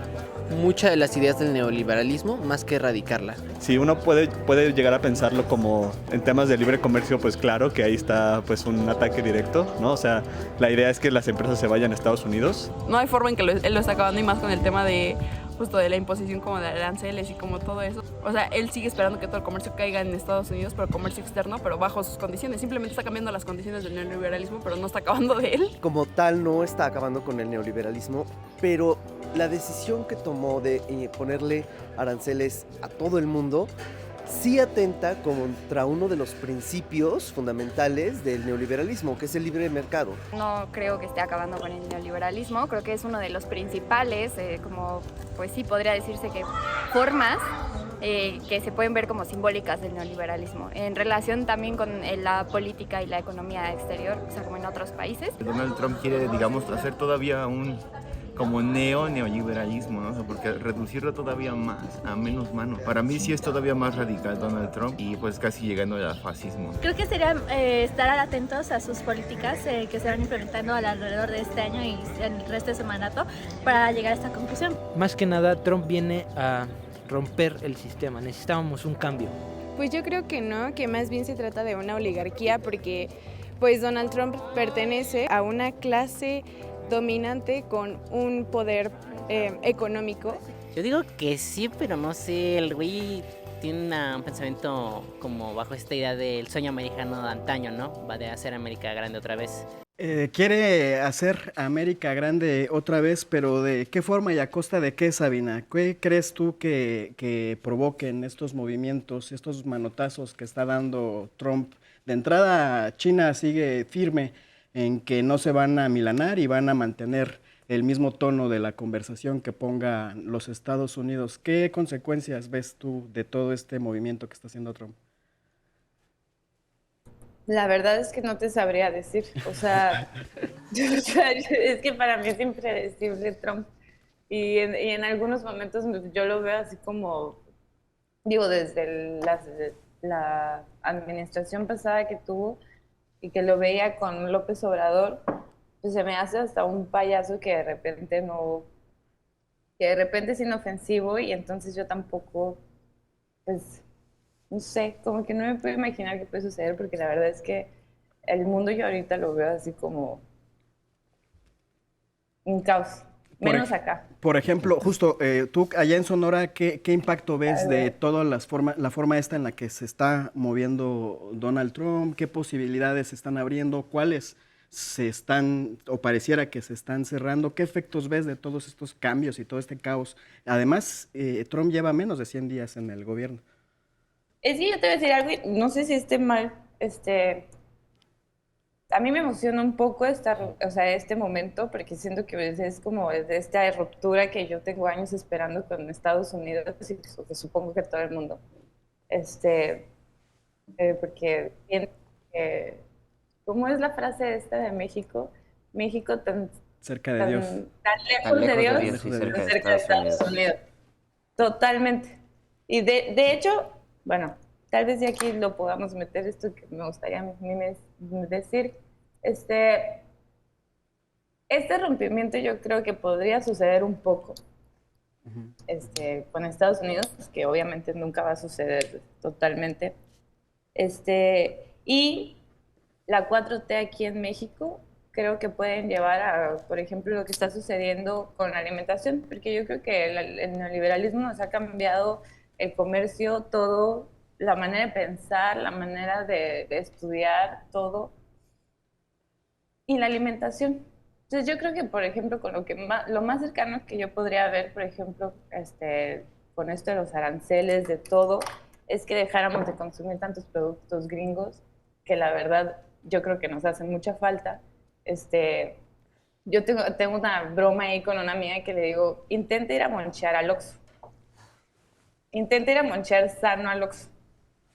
muchas de las ideas del neoliberalismo más que erradicarla. Si uno puede llegar a pensarlo como en temas de libre comercio, pues claro que ahí está pues un ataque directo, ¿no? O sea, la idea es que las empresas se vayan a Estados Unidos. No hay forma en que él lo está acabando, y más con el tema de justo de la imposición como de aranceles y como todo eso. O sea, él sigue esperando que todo el comercio caiga en Estados Unidos, pero comercio externo, pero bajo sus condiciones. Simplemente está cambiando las condiciones del neoliberalismo, pero no está acabando de él. Como tal, no está acabando con el neoliberalismo, pero la decisión que tomó de ponerle aranceles a todo el mundo sí atenta contra uno de los principios fundamentales del neoliberalismo, que es el libre mercado. No creo que esté acabando con el neoliberalismo, creo que es uno de los principales, como pues sí podría decirse que formas que se pueden ver como simbólicas del neoliberalismo, en relación también con la política y la economía exterior, o sea, como en otros países. Donald Trump quiere, digamos, hacer todavía un como neoliberalismo, ¿no? O sea, porque reducirlo todavía más, a menos mano. Para mí sí es todavía más radical Donald Trump y pues casi llegando al fascismo. Creo que sería estar atentos a sus políticas que se van implementando alrededor de este año y el resto de su mandato para llegar a esta conclusión. Más que nada, Trump viene a romper el sistema. Necesitábamos un cambio. Pues yo creo que no, que más bien se trata de una oligarquía, porque pues Donald Trump pertenece a una clase dominante con un poder económico. Yo digo que sí, pero no sé, el güey tiene un pensamiento como bajo esta idea del sueño americano de antaño, ¿no? Va de hacer América grande otra vez. Quiere hacer América grande otra vez, pero ¿de qué forma y a costa de qué, Sabina? ¿Qué crees tú que provoquen estos movimientos, estos manotazos que está dando Trump? De entrada, China sigue firme en que no se van a amilanar y van a mantener el mismo tono de la conversación que ponga los Estados Unidos. ¿Qué consecuencias ves tú de todo este movimiento que está haciendo Trump? La verdad es que no te sabría decir. O sea, es que para mí es impredecible Trump. Y en algunos momentos yo lo veo así como, digo, desde la administración pasada que tuvo y que lo veía con López Obrador, pues se me hace hasta un payaso que de repente es inofensivo y entonces yo tampoco, pues, no sé, como que no me puedo imaginar qué puede suceder porque la verdad es que el mundo yo ahorita lo veo así como un caos, menos acá. Por ejemplo, justo tú allá en Sonora, ¿qué impacto ves de toda la forma esta en la que se está moviendo Donald Trump? ¿Qué posibilidades se están abriendo? ¿Cuáles se están, o pareciera que se están cerrando? ¿Qué efectos ves de todos estos cambios y todo este caos? Además, Trump lleva menos de 100 días en el gobierno. Es que yo te voy a decir algo, y no sé si esté mal, a mí me emociona un poco este momento, porque siento que es como de esta ruptura que yo tengo años esperando con Estados Unidos, y que supongo que todo el mundo, porque ¿cómo es la frase esta de México? México tan cerca de Dios. Tan lejos de Dios, y cerca de Estados Unidos. Totalmente. Y de hecho, bueno, tal vez de aquí lo podamos meter esto que me gustaría a mí decir. Este rompimiento yo creo que podría suceder un poco con Estados Unidos, que obviamente nunca va a suceder totalmente. Y la 4T aquí en México creo que pueden llevar a, por ejemplo, lo que está sucediendo con la alimentación, porque yo creo que el neoliberalismo nos ha cambiado el comercio, todo, la manera de pensar, la manera de estudiar, todo, y la alimentación. Entonces yo creo que, por ejemplo, con lo más cercano que yo podría ver, por ejemplo, con esto de los aranceles, de todo, es que dejáramos de consumir tantos productos gringos, que la verdad yo creo que nos hace mucha falta. Yo tengo una broma ahí con una amiga que le digo, intenta ir a monchear al Oxxo. Intenta ir a monchear sano al Oxxo.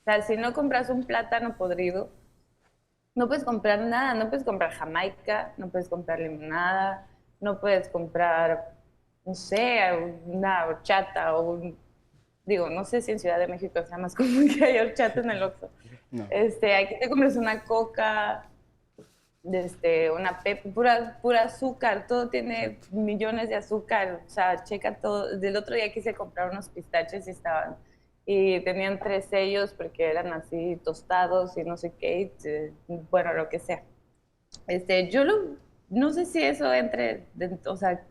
O sea, si no compras un plátano podrido, no puedes comprar nada, no puedes comprar jamaica, no puedes comprar limonada, no puedes comprar, no sé, una horchata o digo, no sé si en Ciudad de México sea más común que haya horchata en el Oxxo. No. Aquí te compras una coca, una pepa, pura azúcar, todo tiene millones de azúcar, o sea, checa todo. Del otro día quise comprar unos pistaches y tenían 3 sellos porque eran así tostados y no sé qué, bueno, lo que sea. No sé si eso o sea,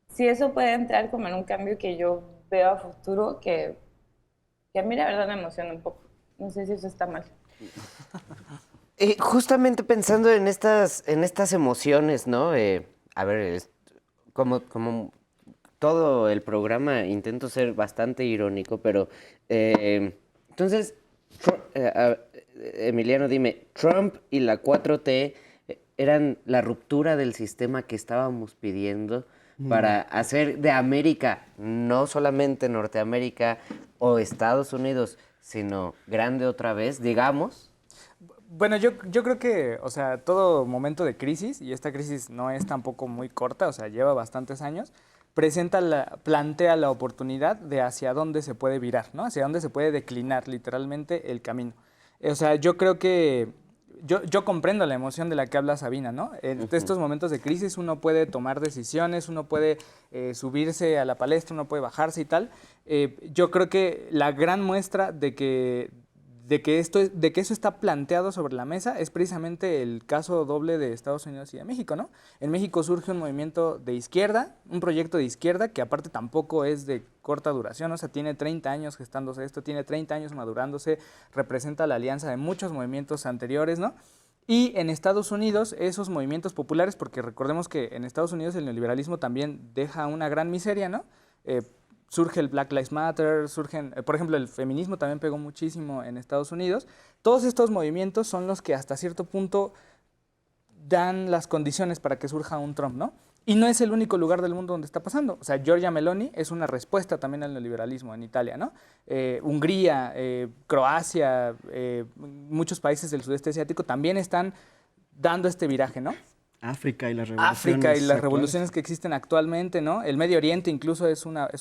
si eso puede entrar como en un cambio que yo veo a futuro, que a mí la verdad me emociona un poco. No sé si eso está mal. Justamente pensando en estas emociones, ¿no? A ver, como todo el programa intento ser bastante irónico, pero entonces, Emiliano, dime, ¿Trump y la 4T eran la ruptura del sistema que estábamos pidiendo para hacer de América, no solamente Norteamérica o Estados Unidos, sino grande otra vez, digamos? Bueno, yo creo que, o sea, todo momento de crisis, y esta crisis no es tampoco muy corta, o sea, lleva bastantes años, plantea la oportunidad de hacia dónde se puede virar, ¿no? Hacia dónde se puede declinar literalmente el camino. O sea, yo creo que yo comprendo la emoción de la que habla Sabina, ¿no? En estos momentos de crisis uno puede tomar decisiones, uno puede subirse a la palestra, uno puede bajarse y tal. Yo creo que la gran muestra de de que eso está planteado sobre la mesa es precisamente el caso doble de Estados Unidos y de México, ¿no? En México surge un movimiento de izquierda, un proyecto de izquierda que aparte tampoco es de corta duración, o sea, tiene 30 años gestándose esto, tiene 30 años madurándose, representa la alianza de muchos movimientos anteriores, ¿no? Y en Estados Unidos esos movimientos populares, porque recordemos que en Estados Unidos el neoliberalismo también deja una gran miseria, ¿no? Surge el Black Lives Matter, por ejemplo, el feminismo también pegó muchísimo en Estados Unidos. Todos estos movimientos son los que hasta cierto punto dan las condiciones para que surja un Trump, ¿no? Y no es el único lugar del mundo donde está pasando. O sea, Giorgia Meloni es una respuesta también al neoliberalismo en Italia, ¿no? Hungría, Croacia, muchos países del sudeste asiático también están dando este viraje, ¿no? África y las revoluciones que existen actualmente, ¿no? El Medio Oriente incluso es una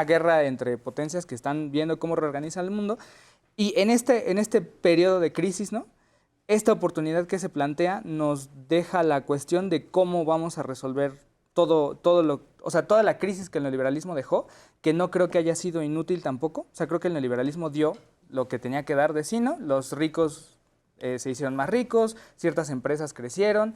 guerra entre potencias que están viendo cómo reorganizan el mundo. Y en este periodo de crisis, ¿no? Esta oportunidad que se plantea nos deja la cuestión de cómo vamos a resolver toda la crisis que el neoliberalismo dejó, que no creo que haya sido inútil tampoco. O sea, creo que el neoliberalismo dio lo que tenía que dar de sí, ¿no? Los ricos se hicieron más ricos, ciertas empresas crecieron,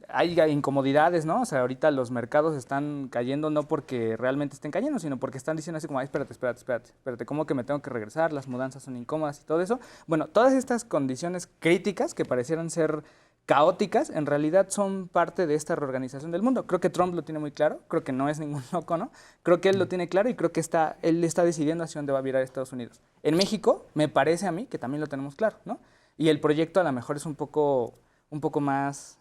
hay incomodidades, ¿no? O sea, ahorita los mercados están cayendo no porque realmente estén cayendo, sino porque están diciendo así como, ay, espérate, ¿cómo que me tengo que regresar? Las mudanzas son incómodas y todo eso. Bueno, todas estas condiciones críticas que parecieran ser caóticas, en realidad son parte de esta reorganización del mundo. Creo que Trump lo tiene muy claro, creo que no es ningún loco, ¿no? Creo que él lo tiene claro y creo que él está decidiendo hacia dónde va a virar Estados Unidos. En México, me parece a mí que también lo tenemos claro, ¿no? Y el proyecto a lo mejor es un poco más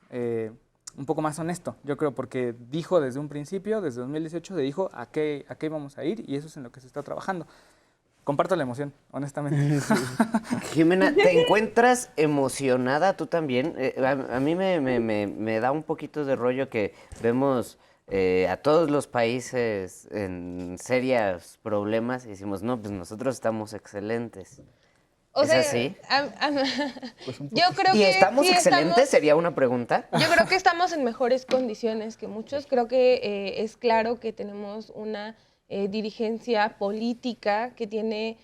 honesto, yo creo, porque dijo desde un principio, desde 2018, dijo a qué íbamos a ir y eso es en lo que se está trabajando. Comparto la emoción, honestamente. Jimena, ¿te encuentras emocionada tú también? A mí me da un poquito de rollo que vemos a todos los países en serios problemas y decimos, no, pues nosotros estamos excelentes. O sea, así? Yo creo ¿Y que estamos sí excelentes? Sería una pregunta. Yo creo que estamos en mejores condiciones que muchos. Creo que es claro que tenemos una dirigencia política que tiene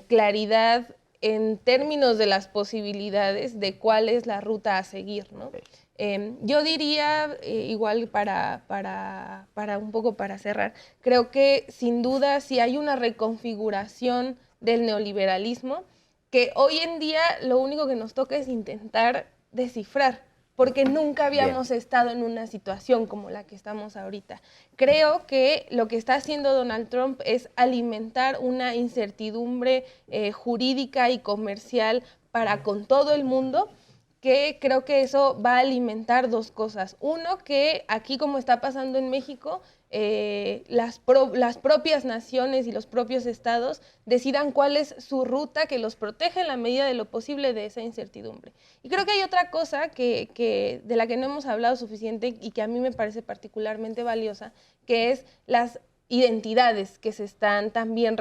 claridad en términos de las posibilidades de cuál es la ruta a seguir, ¿no? Yo diría, igual para un poco para cerrar, creo que sin duda si hay una reconfiguración del neoliberalismo, que hoy en día lo único que nos toca es intentar descifrar, porque nunca habíamos estado en una situación como la que estamos ahorita. Creo que lo que está haciendo Donald Trump es alimentar una incertidumbre jurídica y comercial para con todo el mundo, que creo que eso va a alimentar dos cosas. Uno, que aquí como está pasando en México, las propias naciones y los propios estados decidan cuál es su ruta que los protege en la medida de lo posible de esa incertidumbre. Y creo que hay otra cosa de la que no hemos hablado suficiente y que a mí me parece particularmente valiosa, que es las identidades que se están también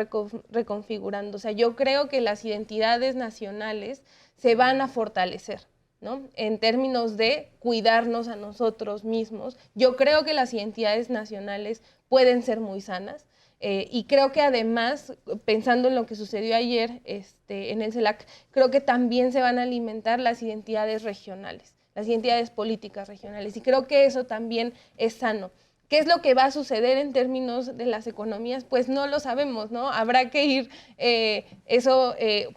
reconfigurando. O sea, yo creo que las identidades nacionales se van a fortalecer, ¿no? En términos de cuidarnos a nosotros mismos. Yo creo que las identidades nacionales pueden ser muy sanas y creo que además, pensando en lo que sucedió ayer en el CELAC, creo que también se van a alimentar las identidades regionales, las identidades políticas regionales y creo que eso también es sano. ¿Qué es lo que va a suceder en términos de las economías? Pues no lo sabemos, ¿no? Habrá que ir,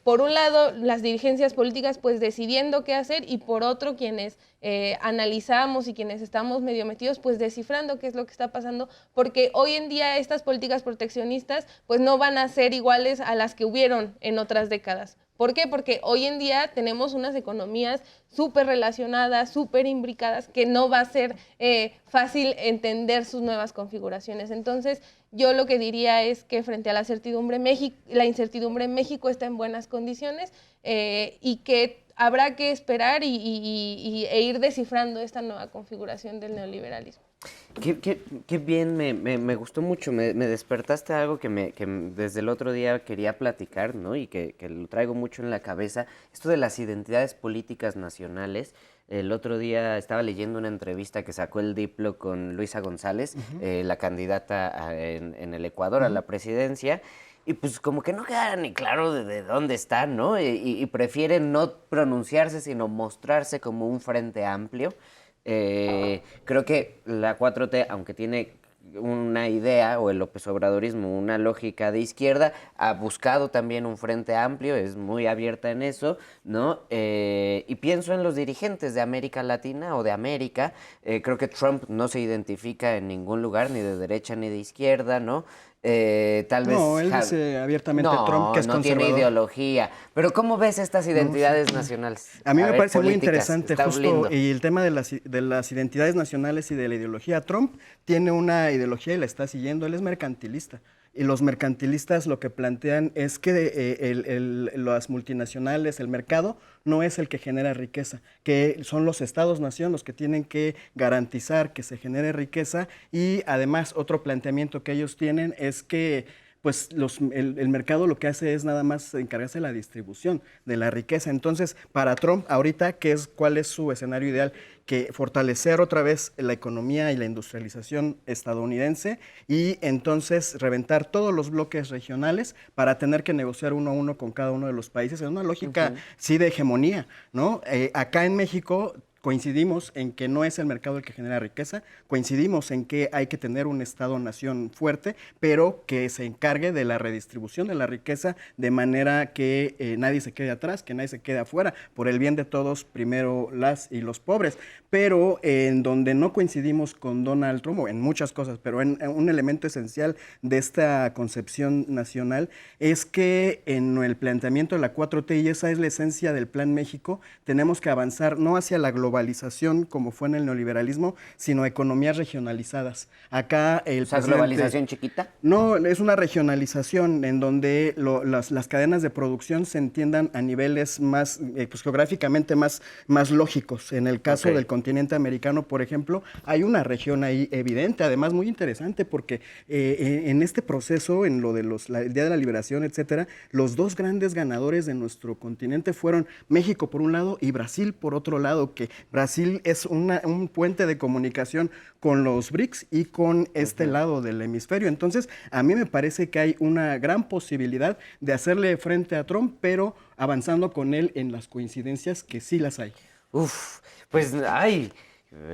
por un lado, las dirigencias políticas pues decidiendo qué hacer y por otro, quienes analizamos y quienes estamos medio metidos, pues descifrando qué es lo que está pasando, porque hoy en día estas políticas proteccionistas pues no van a ser iguales a las que hubieron en otras décadas. ¿Por qué? Porque hoy en día tenemos unas economías súper relacionadas, súper imbricadas, que no va a ser fácil entender sus nuevas configuraciones. Entonces, yo lo que diría es que frente a la incertidumbre, México está en buenas condiciones y que habrá que esperar e ir descifrando esta nueva configuración del neoliberalismo. Qué bien, me gustó mucho, me despertaste algo que desde el otro día quería platicar, ¿no? Y que lo traigo mucho en la cabeza, esto de las identidades políticas nacionales. El otro día estaba leyendo una entrevista que sacó el Diplo con Luisa González, la candidata en el Ecuador a la presidencia, y pues como que no queda ni claro de dónde están, ¿no? Y prefieren no pronunciarse, sino mostrarse como un frente amplio. Creo que la 4T, aunque tiene una idea, o el López Obradorismo, una lógica de izquierda, ha buscado también un frente amplio, es muy abierta en eso, ¿no? Y pienso en los dirigentes de América Latina o de América. Creo que Trump no se identifica en ningún lugar, ni de derecha ni de izquierda, ¿no? Tal vez... No, él dice abiertamente Trump que es no conservador. tiene ideología. Pero ¿cómo ves estas identidades nacionales? A mí me ver, parece muy políticas, interesante está justo lindo. y el tema de las identidades nacionales y de la ideología. Trump tiene una ideología y la está siguiendo, él es mercantilista. Y los mercantilistas lo que plantean es que las multinacionales, el mercado, no es el que genera riqueza, que son los estados-nación los que tienen que garantizar que se genere riqueza. Y además otro planteamiento que ellos tienen es que pues el mercado lo que hace es nada más encargarse de la distribución de la riqueza. Entonces, para Trump, ahorita, ¿cuál es su escenario ideal? Que fortalecer otra vez la economía y la industrialización estadounidense y entonces reventar todos los bloques regionales para tener que negociar uno a uno con cada uno de los países. Es una lógica, sí, de hegemonía, ¿no? Acá en México coincidimos en que no es el mercado el que genera riqueza, coincidimos en que hay que tener un Estado-nación fuerte, pero que se encargue de la redistribución de la riqueza de manera que nadie se quede atrás, que nadie se quede afuera, por el bien de todos, primero las y los pobres. Pero en donde no coincidimos con Donald Trump, o en muchas cosas, pero en un elemento esencial de esta concepción nacional, es que en el planteamiento de la 4T, y esa es la esencia del Plan México, tenemos que avanzar no hacia la globalización como fue en el neoliberalismo, sino economías regionalizadas. Acá el ¿globalización chiquita? No, es una regionalización en donde las cadenas de producción se entiendan a niveles más, pues, geográficamente más lógicos. En el caso del continente americano, por ejemplo, hay una región ahí evidente, además muy interesante, porque en este proceso, en lo de el Día de la Liberación, etcétera, los dos grandes ganadores de nuestro continente fueron México por un lado y Brasil por otro lado, que Brasil es un puente de comunicación con los BRICS y con este lado del hemisferio. Entonces, a mí me parece que hay una gran posibilidad de hacerle frente a Trump, pero avanzando con él en las coincidencias que sí las hay. Pues,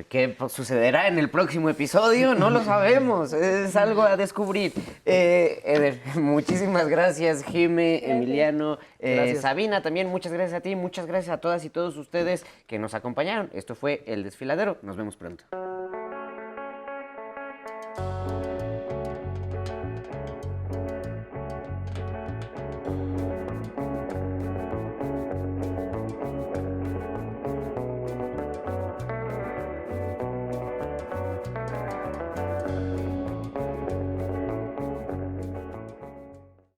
¿qué sucederá en el próximo episodio? No lo sabemos, es algo a descubrir. Eder, muchísimas gracias, Jime, Emiliano, Sabina también, muchas gracias a ti, muchas gracias a todas y todos ustedes que nos acompañaron. Esto fue El Desfiladero, nos vemos pronto.